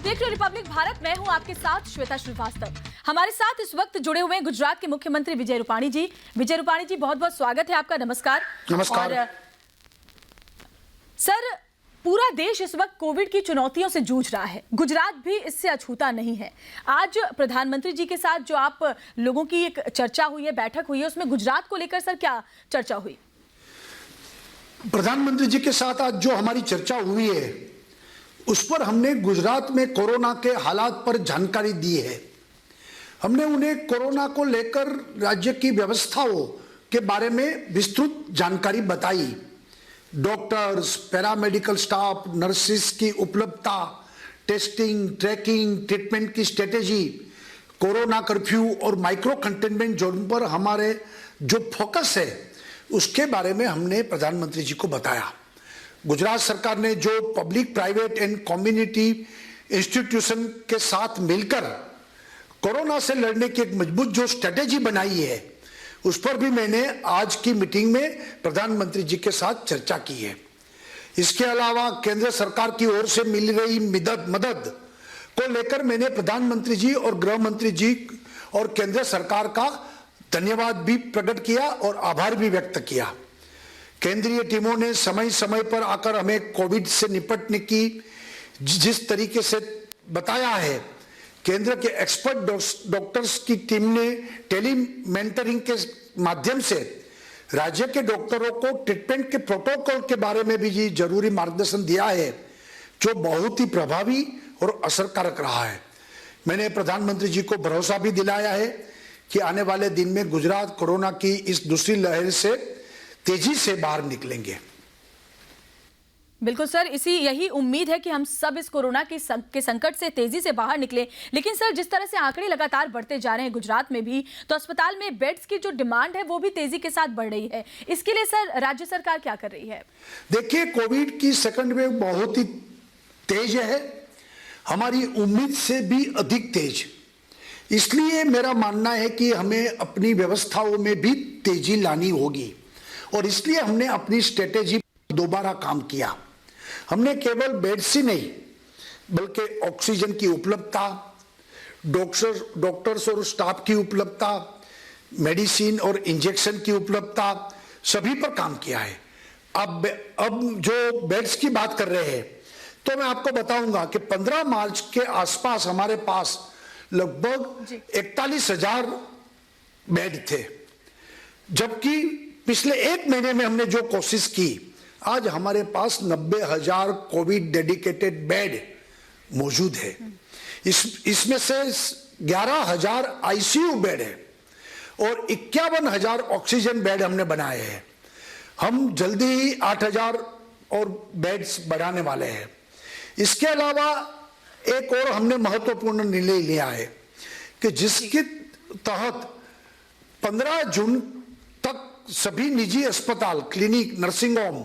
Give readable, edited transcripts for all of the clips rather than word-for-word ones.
देख रहे हो रिपब्लिक भारत। मैं हूं आपके साथ श्वेता श्रीवास्तव। हमारे साथ इस वक्त जुड़े हुए हैं गुजरात के मुख्यमंत्री विजय रूपाणी जी। विजय रूपाणी जी, बहुत बहुत स्वागत है आपका। नमस्कार। नमस्कार। और सर, पूरा देश इस वक्त कोविड की चुनौतियों से जूझ रहा है, गुजरात भी इससे अछूता नहीं है। आज प्रधानमंत्री जी के साथ जो आप लोगों की एक चर्चा हुई है, बैठक हुई है, उसमें गुजरात को लेकर सर क्या चर्चा हुई? प्रधानमंत्री जी के साथ आज जो हमारी चर्चा हुई है उस पर हमने गुजरात में कोरोना के हालात पर जानकारी दी है। हमने उन्हें कोरोना को लेकर राज्य की व्यवस्थाओं के बारे में विस्तृत जानकारी बताई। डॉक्टर्स, पैरामेडिकल स्टाफ, नर्सिस की उपलब्धता, टेस्टिंग, ट्रैकिंग, ट्रीटमेंट की स्ट्रेटेजी, कोरोना कर्फ्यू और माइक्रो कंटेनमेंट जोन पर हमारे जो फोकस है उसके बारे में हमने प्रधानमंत्री जी को बताया। गुजरात सरकार ने जो public, private and community institution के साथ मिलकर कोरोना से लड़ने की एक मजबूत जो स्ट्रेटेजी बनाई है उस पर भी मैंने आज की मीटिंग में प्रधानमंत्री जी के साथ चर्चा की है। इसके अलावा केंद्र सरकार की ओर से मिल रही मदद को लेकर मैंने प्रधानमंत्री जी और गृह मंत्री जी और केंद्र सरकार का धन्यवाद भी प्रकट किया और आभार भी व्यक्त किया। केंद्रीय टीमों ने समय समय पर आकर हमें कोविड से निपटने की जिस तरीके से बताया है, केंद्र के एक्सपर्ट डॉक्टर्स की टीम ने टेली मेंटरिंग के माध्यम से राज्य के डॉक्टरों को ट्रीटमेंट के प्रोटोकॉल के बारे में भी जरूरी मार्गदर्शन दिया है, जो बहुत ही प्रभावी और असरकारक रहा है। मैंने प्रधानमंत्री जी को भरोसा भी दिलाया है कि आने वाले दिन में गुजरात कोरोना की इस दूसरी लहर से तेजी से बाहर निकलेंगे। बिल्कुल सर, यही उम्मीद है कि हम सब इस कोरोना के संकट से तेजी से बाहर निकले। लेकिन सर, जिस तरह से आंकड़े लगातार बढ़ते जा रहे हैं गुजरात में भी, तो अस्पताल में बेड्स की जो डिमांड है वो भी तेजी के साथ बढ़ रही है। इसके लिए सर राज्य सरकार क्या कर रही है? देखिए, कोविड की सेकंड वेव बहुत ही तेज है, हमारी उम्मीद से भी अधिक तेज। इसलिए मेरा मानना है कि हमें अपनी व्यवस्थाओं में भी तेजी लानी होगी और इसलिए हमने अपनी स्ट्रेटेजी दोबारा काम किया। हमने केवल बेड्स ही नहीं बल्कि ऑक्सीजन की उपलब्धता, डॉक्टर्स और स्टाफ की उपलब्धता, मेडिसिन और इंजेक्शन की उपलब्धता, सभी पर काम किया है। अब जो बेड्स की बात कर रहे हैं तो मैं आपको बताऊंगा कि 15 मार्च के आसपास हमारे पास लगभग 41,000 बेड थे, जबकि पिछले एक महीने में हमने जो कोशिश की, आज हमारे पास 90,000 कोविड डेडिकेटेड बेड मौजूद है। इसमें से 11,000 आईसीयू बेड है और 51,000 ऑक्सीजन बेड हमने बनाए हैं। हम जल्दी ही 8,000 और बेड्स बढ़ाने वाले हैं। इसके अलावा एक और हमने महत्वपूर्ण निर्णय लिया है कि जिसके तहत 15 जून तक सभी निजी अस्पताल, क्लिनिक, नर्सिंग होम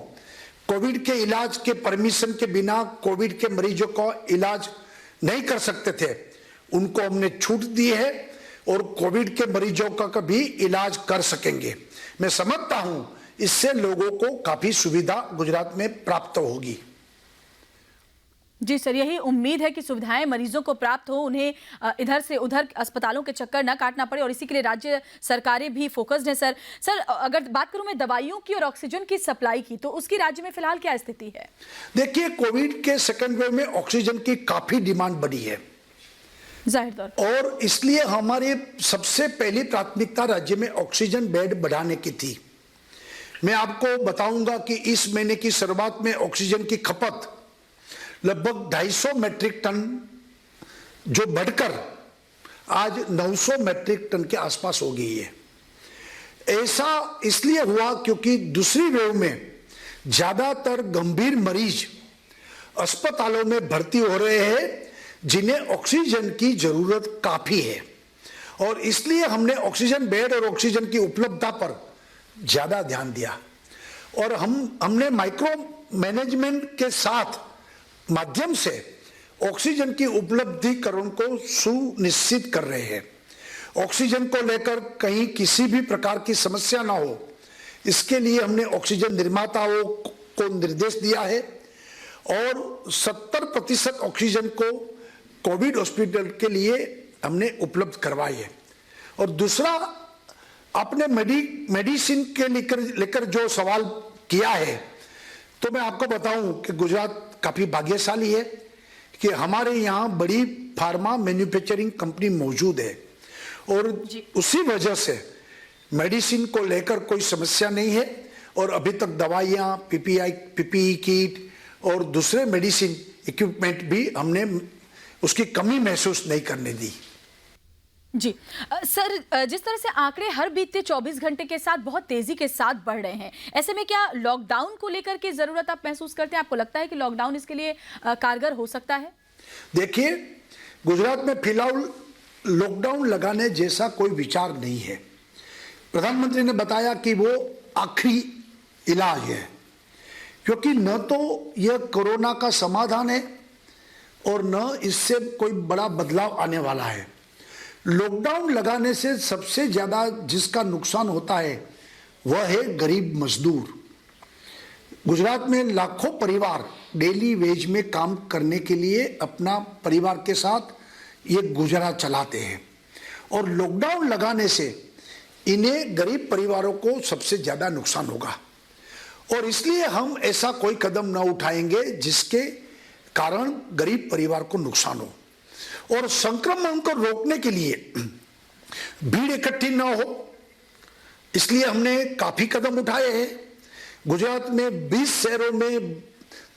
कोविड के इलाज के परमिशन के बिना कोविड के मरीजों को इलाज नहीं कर सकते थे, उनको हमने छूट दी है और कोविड के मरीजों का भी इलाज कर सकेंगे। मैं समझता हूं इससे लोगों को काफी सुविधा गुजरात में प्राप्त होगी। जी सर, यही उम्मीद है कि सुविधाएं मरीजों को प्राप्त हो, उन्हें इधर से उधर अस्पतालों के चक्कर न काटना पड़े और इसी के लिए राज्य सरकारें भी फोकस्ड हैं। सर अगर बात करूं मैं दवाइयों की और ऑक्सीजन की सप्लाई की, तो उसकी राज्य में फिलहाल क्या स्थिति है? देखिए, कोविड के सेकंड वेव में ऑक्सीजन की काफी डिमांड बढ़ी है जाहिर तौर पर, और इसलिए हमारी सबसे पहली प्राथमिकता राज्य में ऑक्सीजन बेड बढ़ाने की थी। मैं आपको बताऊंगा कि इस महीने की शुरुआत में ऑक्सीजन की खपत लगभग 250 मैट्रिक टन जो बढ़कर आज 900 मैट्रिक टन के आसपास हो गई है। ऐसा इसलिए हुआ क्योंकि दूसरी वेव में ज्यादातर गंभीर मरीज अस्पतालों में भर्ती हो रहे हैं जिन्हें ऑक्सीजन की जरूरत काफी है और इसलिए हमने ऑक्सीजन बेड और ऑक्सीजन की उपलब्धता पर ज्यादा ध्यान दिया और हमने माइक्रो मैनेजमेंट के साथ माध्यम से ऑक्सीजन की उपलब्धिकरण को सुनिश्चित कर रहे हैं। ऑक्सीजन को लेकर कहीं किसी भी प्रकार की समस्या ना हो, इसके लिए हमने ऑक्सीजन निर्माताओं को निर्देश दिया है और 70% ऑक्सीजन को कोविड हॉस्पिटल के लिए हमने उपलब्ध करवाए है। और दूसरा, आपने मेडिसिन के लेकर जो सवाल किया है, तो मैं आपको बताऊं कि गुजरात काफी भाग्यशाली है कि हमारे यहाँ बड़ी फार्मा मैन्युफैक्चरिंग कंपनी मौजूद है और उसी वजह से मेडिसिन को लेकर कोई समस्या नहीं है। और अभी तक दवाइयाँ, पीपीई किट और दूसरे मेडिसिन इक्विपमेंट भी हमने उसकी कमी महसूस नहीं करने दी। जी सर, जिस तरह से आंकड़े हर बीतते 24 घंटे के साथ बहुत तेजी के साथ बढ़ रहे हैं, ऐसे में क्या लॉकडाउन को लेकर के जरूरत आप महसूस करते हैं? आपको लगता है कि लॉकडाउन इसके लिए कारगर हो सकता है? देखिए, गुजरात में फिलहाल लॉकडाउन लगाने जैसा कोई विचार नहीं है। प्रधानमंत्री ने बताया कि वो आखिरी इलाज है, क्योंकि न तो यह कोरोना का समाधान है और न इससे कोई बड़ा बदलाव आने वाला है। लॉकडाउन लगाने से सबसे ज्यादा जिसका नुकसान होता है वह है गरीब मजदूर। गुजरात में लाखों परिवार डेली वेज में काम करने के लिए अपना परिवार के साथ ये गुजारा चलाते हैं और लॉकडाउन लगाने से इन्हें गरीब परिवारों को सबसे ज्यादा नुकसान होगा और इसलिए हम ऐसा कोई कदम न उठाएंगे जिसके कारण गरीब परिवार को नुकसान हो। और संक्रमण को रोकने के लिए भीड़ इकट्ठी न हो, इसलिए हमने काफी कदम उठाए हैं। गुजरात में 20 शहरों में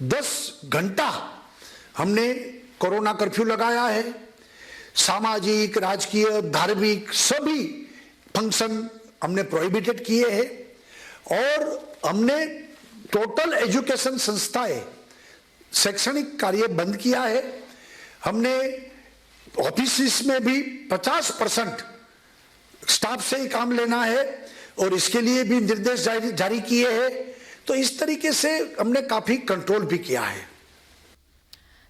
10 घंटा हमने कोरोना कर्फ्यू लगाया है। सामाजिक, राजकीय, धार्मिक सभी फंक्शन हमने प्रोहिबिटेड किए हैं और हमने टोटल एजुकेशन संस्थाएं, शैक्षणिक कार्य बंद किया है। हमने ऑफिस में भी 50% स्टाफ से ही काम लेना है और इसके लिए भी निर्देश जारी किए हैं। तो इस तरीके से हमने काफी कंट्रोल भी किया है।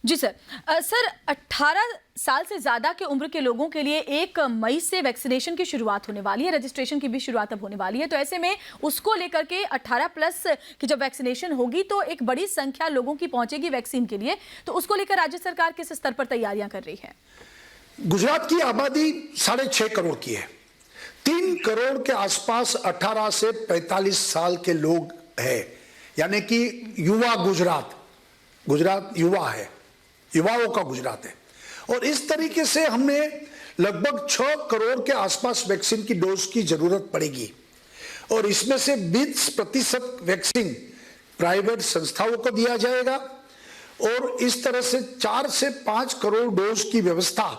जी सर। सर, 18 साल से ज्यादा के उम्र के लोगों के लिए 1 मई से वैक्सीनेशन की शुरुआत होने वाली है, रजिस्ट्रेशन की भी शुरुआत अब होने वाली है। तो ऐसे में उसको लेकर के 18+ की जब वैक्सीनेशन होगी तो एक बड़ी संख्या लोगों की पहुंचेगी वैक्सीन के लिए, तो उसको लेकर राज्य सरकार किस स्तर पर तैयारियां कर रही है? गुजरात की आबादी 6.5 करोड़ की है। 3 करोड़ के आसपास 18 से 45 साल के लोग हैं, यानी कि युवा गुजरात युवा है, युवाओं का गुजरात है। और इस तरीके से हमने लगभग 6 करोड़ के आसपास वैक्सीन की डोज की जरूरत पड़ेगी और इसमें से 20% वैक्सीन प्राइवेट संस्थाओं को दिया जाएगा और इस तरह से 4 से 5 करोड़ डोज की व्यवस्था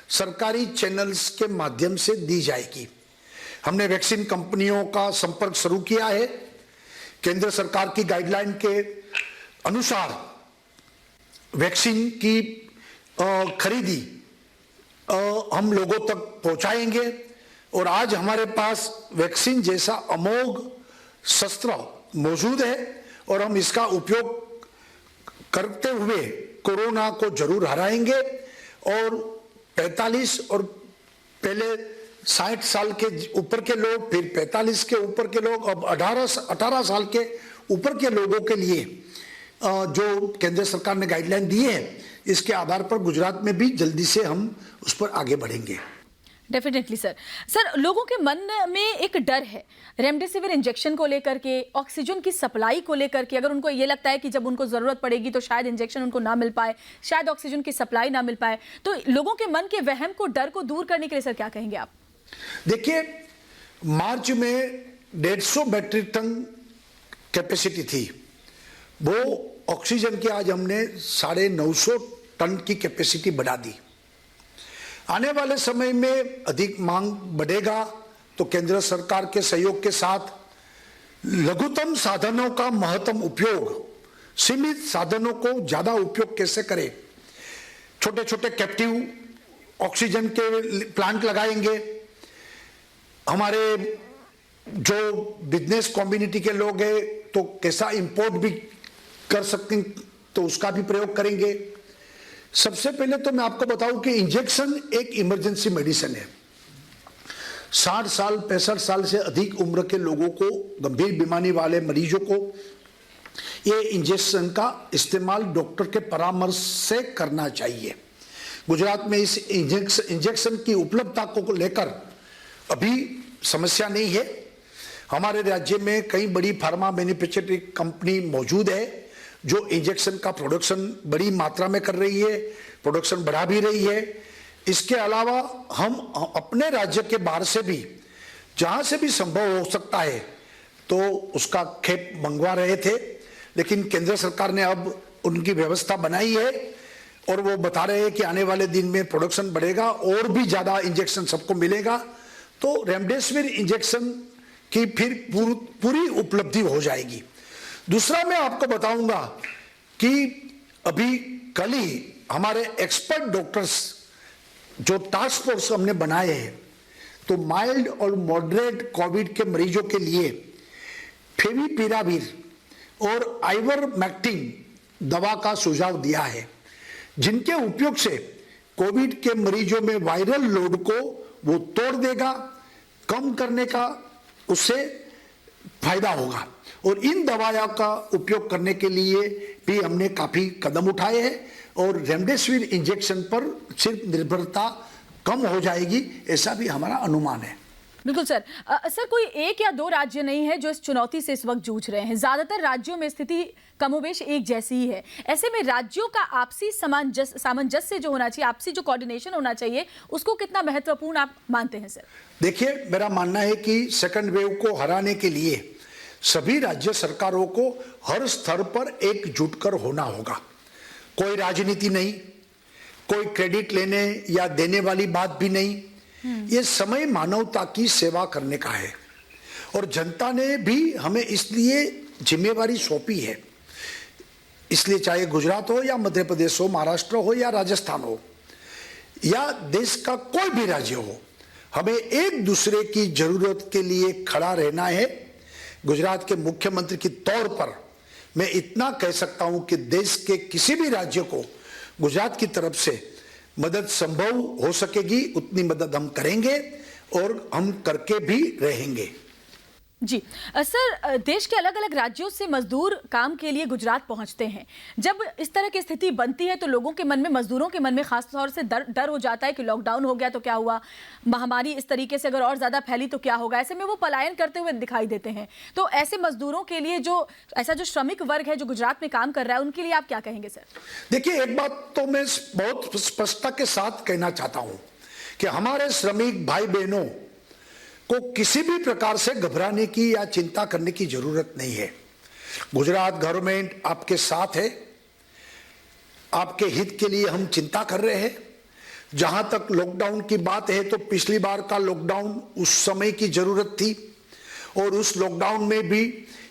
सरकारी चैनल्स के माध्यम से दी जाएगी। हमने वैक्सीन कंपनियों का संपर्क शुरू किया है। केंद्र सरकार की गाइडलाइन के अनुसार वैक्सीन की खरीदी हम लोगों तक पहुंचाएंगे और आज हमारे पास वैक्सीन जैसा अमोघ शस्त्र मौजूद है और हम इसका उपयोग करते हुए कोरोना को जरूर हराएंगे। और 45 और पहले 60 साल के ऊपर के लोग, फिर 45 के ऊपर के लोग, अब 18 साल के ऊपर के लोगों के लिए जो केंद्र सरकार ने गाइडलाइन दी है, इसके आधार पर गुजरात में भी जल्दी से हम उस पर आगे बढ़ेंगे। Definitely sir. सर, लोगों के मन में एक डर है रेमडेसिविर इंजेक्शन को लेकर के, ऑक्सीजन की सप्लाई को लेकर के। अगर उनको ये लगता है कि जब उनको जरूरत पड़ेगी तो शायद इंजेक्शन उनको ना मिल पाए, शायद ऑक्सीजन की सप्लाई ना मिल पाए, तो लोगों के मन के वहम को, डर को दूर करने के लिए सर क्या कहेंगे आप? देखिए, मार्च में 150 मेट्रिक टन कैपेसिटी थी, वो ऑक्सीजन की आज हमने 950 टन की कैपेसिटी बढ़ा दी। आने वाले समय में अधिक मांग बढ़ेगा तो केंद्र सरकार के सहयोग के साथ लघुतम साधनों का महत्तम उपयोग, सीमित साधनों को ज्यादा उपयोग कैसे करें, छोटे छोटे कैप्टिव ऑक्सीजन के प्लांट लगाएंगे। हमारे जो बिजनेस कम्युनिटी के लोग हैं तो कैसा इंपोर्ट भी कर सकते हैं, तो उसका भी प्रयोग करेंगे। सबसे पहले तो मैं आपको बताऊं कि इंजेक्शन एक इमरजेंसी मेडिसिन है। 60 साल 65 साल से अधिक उम्र के लोगों को, गंभीर बीमारी वाले मरीजों को ये इंजेक्शन का इस्तेमाल डॉक्टर के परामर्श से करना चाहिए। गुजरात में इस इंजेक्शन की उपलब्धता को लेकर अभी समस्या नहीं है। हमारे राज्य में कई बड़ी फार्मा मैन्युफैक्चरिंग कंपनी मौजूद है जो इंजेक्शन का प्रोडक्शन बड़ी मात्रा में कर रही है, प्रोडक्शन बढ़ा भी रही है। इसके अलावा हम अपने राज्य के बाहर से भी जहां से भी संभव हो सकता है तो उसका खेप मंगवा रहे थे, लेकिन केंद्र सरकार ने अब उनकी व्यवस्था बनाई है और वो बता रहे हैं कि आने वाले दिन में प्रोडक्शन बढ़ेगा और भी ज्यादा इंजेक्शन सबको मिलेगा, तो रेमडेसिविर इंजेक्शन की फिर पूरी उपलब्धि हो जाएगी। दूसरा मैं आपको बताऊंगा कि अभी कल ही हमारे एक्सपर्ट डॉक्टर्स जो टास्क फोर्स हमने बनाए हैं, तो माइल्ड और मॉडरेट कोविड के मरीजों के लिए फेविपिराविर और आइवरमेक्टिन दवा का सुझाव दिया है, जिनके उपयोग से कोविड के मरीजों में वायरल लोड को वो तोड़ देगा, कम करने का उससे फायदा होगा। और इन दवाओं का उपयोग करने के लिए भी हमने काफी कदम उठाए हैं और रेमडेसिविर इंजेक्शन पर सिर्फ निर्भरता कम हो जाएगी, ऐसा भी हमारा अनुमान है। बिल्कुल सर। सर, कोई एक या दो राज्य नहीं है जो इस चुनौती से इस वक्त जूझ रहे हैं, ज्यादातर राज्यों में स्थिति कमोबेश एक जैसी ही है। ऐसे में राज्यों का आपसी सामंजस्य जो होना चाहिए, आपसी जो कोऑर्डिनेशन होना चाहिए, उसको कितना महत्वपूर्ण आप मानते हैं सर? देखिए, मेरा मानना है कि सेकंड वेव को हराने के लिए सभी राज्य सरकारों को हर स्तर पर एकजुट कर होना होगा। कोई राजनीति नहीं, कोई क्रेडिट लेने या देने वाली बात भी नहीं। ये समय मानवता की सेवा करने का है और जनता ने भी हमें इसलिए जिम्मेवारी सौंपी है। इसलिए चाहे गुजरात हो या मध्य प्रदेश हो, महाराष्ट्र हो या राजस्थान हो या देश का कोई भी राज्य हो, हमें एक दूसरे की जरूरत के लिए खड़ा रहना है। गुजरात के मुख्यमंत्री के तौर पर मैं इतना कह सकता हूं कि देश के किसी भी राज्य को गुजरात की तरफ से मदद संभव हो सकेगी उतनी मदद हम करेंगे और हम करके भी रहेंगे। जी सर, देश के अलग अलग राज्यों से मजदूर काम के लिए गुजरात पहुंचते हैं। जब इस तरह की स्थिति बनती है तो लोगों के मन में, मजदूरों के मन में खास तौर से डर हो जाता है कि लॉकडाउन हो गया तो क्या हुआ, महामारी इस तरीके से अगर और ज्यादा फैली तो क्या होगा। ऐसे में वो पलायन करते हुए दिखाई देते हैं। तो ऐसे मजदूरों के लिए जो श्रमिक वर्ग है जो गुजरात में काम कर रहा है, उनके लिए आप क्या कहेंगे सर? देखिए, एक बात तो मैं बहुत स्पष्टता के साथ कहना चाहता हूं कि हमारे श्रमिक भाई बहनों को किसी भी प्रकार से घबराने की या चिंता करने की जरूरत नहीं है। गुजरात गवर्नमेंट आपके साथ है, आपके हित के लिए हम चिंता कर रहे हैं। जहां तक लॉकडाउन की बात है तो पिछली बार का लॉकडाउन उस समय की जरूरत थी और उस लॉकडाउन में भी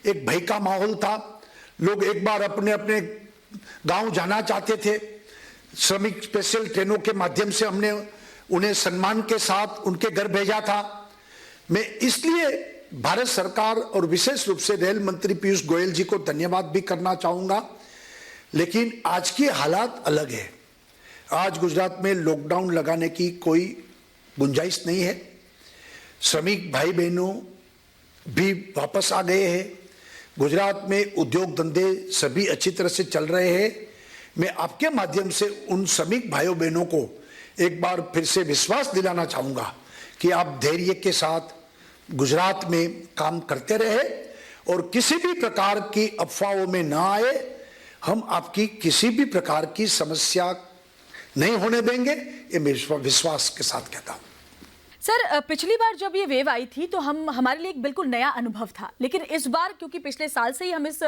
एक भय का माहौल था। लोग एक बार अपने अपने गांव जाना चाहते थे। श्रमिक स्पेशल ट्रेनों के माध्यम से हमने उन्हें सम्मान के साथ उनके घर भेजा था। मैं इसलिए भारत सरकार और विशेष रूप से रेल मंत्री पीयूष गोयल जी को धन्यवाद भी करना चाहूंगा। लेकिन आज की हालात अलग है। आज गुजरात में लॉकडाउन लगाने की कोई गुंजाइश नहीं है। श्रमिक भाई बहनों भी वापस आ गए हैं। गुजरात में उद्योग धंधे सभी अच्छी तरह से चल रहे हैं। मैं आपके माध्यम से उन श्रमिक भाइयों बहनों को एक बार फिर से विश्वास दिलाना चाहूंगा कि आप धैर्य के साथ गुजरात में काम करते रहे और किसी भी प्रकार की अफवाहों में ना आए। हम आपकी किसी भी प्रकार की समस्या नहीं होने देंगे, ये मैं विश्वास के साथ कहता हूं। सर, पिछली बार जब ये वेव आई थी तो हमारे लिए एक बिल्कुल नया अनुभव था, लेकिन इस बार क्योंकि पिछले साल से ही हम इस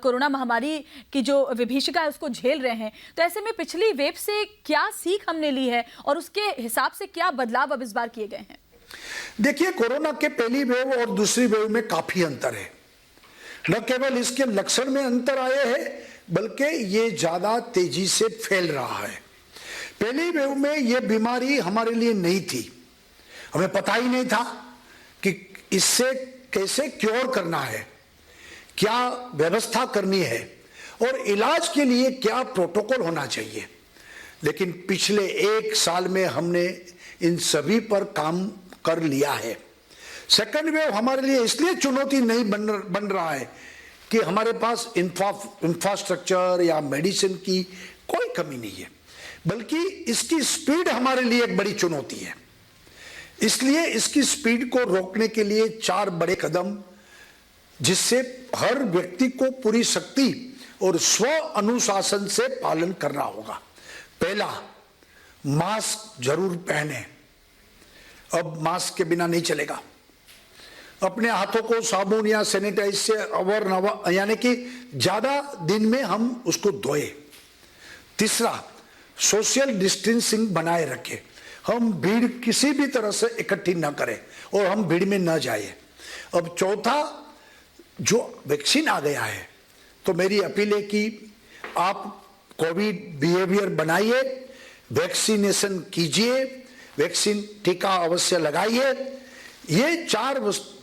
कोरोना महामारी की जो विभीषिका है उसको झेल रहे हैं, तो ऐसे में पिछली वेव से क्या सीख हमने ली है और उसके हिसाब से क्या बदलाव अब इस बार किए गए हैं? देखिए, कोरोना के पहली वेव और दूसरी वेव में काफी अंतर है। न केवल इसके लक्षण में अंतर आए हैं, बल्कि ये ज्यादा तेजी से फैल रहा है। पहली वेव में यह बीमारी हमारे लिए नहीं थी। हमें पता ही नहीं था कि इससे कैसे क्योर करना है, क्या व्यवस्था करनी है और इलाज के लिए क्या प्रोटोकॉल होना चाहिए। लेकिन पिछले एक साल में हमने इन सभी पर काम कर लिया है। सेकंड वेव हमारे लिए इसलिए चुनौती नहीं बन रहा है कि हमारे पास इंफ्रास्ट्रक्चर या मेडिसिन की कोई कमी नहीं है। बल्कि इसकी स्पीड हमारे लिए एक बड़ी चुनौती है। इसलिए इसकी स्पीड को रोकने के लिए 4 बड़े कदम, जिससे हर व्यक्ति को पूरी शक्ति और स्व अनुशासन से पालन करना होगा। पहला, मास्क जरूर पहने। अब मास्क के बिना नहीं चलेगा। अपने हाथों को साबुन या सैनिटाइज से अवर यानी कि ज्यादा दिन में हम उसको धोए। तीसरा, सोशल डिस्टेंसिंग बनाए रखें। हम भीड़ किसी भी तरह से इकट्ठी ना करें और हम भीड़ में ना जाए। अब चौथा, जो वैक्सीन आ गया है तो मेरी अपील है कि आप कोविड बिहेवियर बनाइए, वैक्सीनेशन कीजिए, वैक्सीन टीका अवश्य लगाइए। ये 4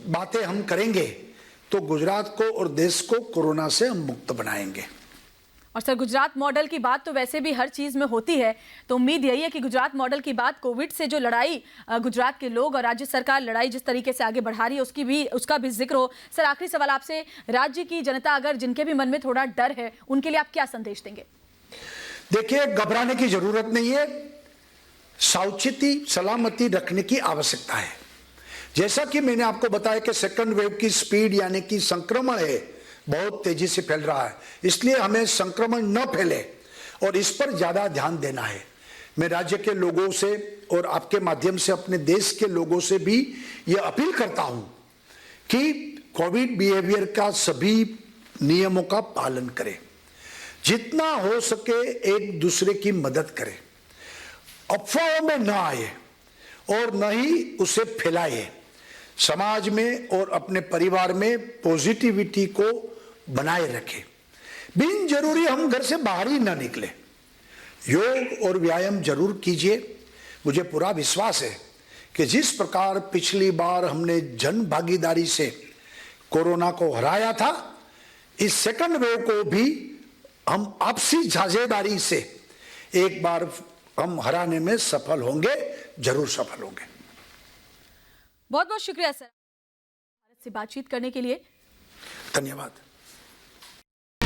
बातें हम करेंगे तो गुजरात को और देश को कोरोना से हम मुक्त बनाएंगे। और सर, गुजरात मॉडल की बात तो वैसे भी हर चीज में होती है, तो उम्मीद यही है कि गुजरात मॉडल की बात, कोविड से जो लड़ाई गुजरात के लोग और राज्य सरकार लड़ाई जिस तरीके से आगे बढ़ा रही है उसका भी जिक्र हो। सर, आखिरी सवाल आपसे, राज्य की जनता अगर जिनके भी मन में थोड़ा डर है, उनके लिए आप क्या संदेश देंगे? देखिए, घबराने की जरूरत नहीं है। सावचेती, सलामती रखने की आवश्यकता है। जैसा कि मैंने आपको बताया कि सेकंड वेव की स्पीड यानी कि संक्रमण है बहुत तेजी से फैल रहा है, इसलिए हमें संक्रमण न फैले और इस पर ज्यादा ध्यान देना है। मैं राज्य के लोगों से और आपके माध्यम से अपने देश के लोगों से भी यह अपील करता हूं कि कोविड बिहेवियर का सभी नियमों का पालन करें, जितना हो सके एक दूसरे की मदद करें, अफवाहों में न आए और न ही उसे फैलाए। समाज में और अपने परिवार में पॉजिटिविटी को बनाए रखें। बिन जरूरी हम घर से बाहर ही ना निकले। योग और व्यायाम जरूर कीजिए। मुझे पूरा विश्वास है कि जिस प्रकार पिछली बार हमने जन भागीदारी से कोरोना को हराया था, इस सेकंड वेव को भी हम आपसी साझेदारी से एक बार हम हराने में सफल होंगे, जरूर सफल होंगे। बहुत बहुत शुक्रिया सर, भारत से बातचीत करने के लिए। धन्यवाद।